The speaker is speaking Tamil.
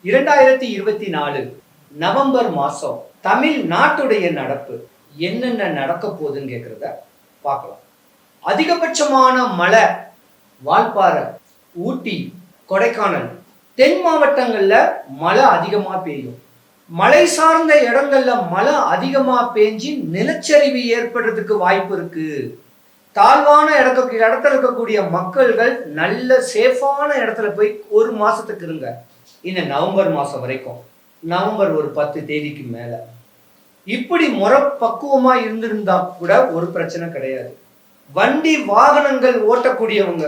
2024 நவம்பர் மாசம் தமிழ்நாட்டுடைய நடப்பு என்னென்ன நடக்க போகுதுன்னு கேட்கறத பார்க்கலாம். அதிகபட்சமான மழை வால்பாறை, ஊட்டி, கொடைக்கானல், தென் மாவட்டங்கள்ல மழை அதிகமா பெய்யும். மழை சார்ந்த இடங்கள்ல மழை அதிகமா பெஞ்சு நிலச்சரிவு ஏற்படுறதுக்கு வாய்ப்பு இருக்கு. தாழ்வான இடத்துல இருக்கக்கூடிய மக்கள்கள் நல்ல சேஃபான இடத்துல போய் ஒரு மாசத்துக்கு இருங்க. இந்த நவம்பர் மாசம் வரைக்கும், நவம்பர் ஒரு 10 தேதிக்கு மேல இப்படி முறை பக்குவமா இருந்திருந்தா கூட ஒரு பிரச்சனை கிடையாது. வண்டி வாகனங்கள் ஓட்டக்கூடியவங்க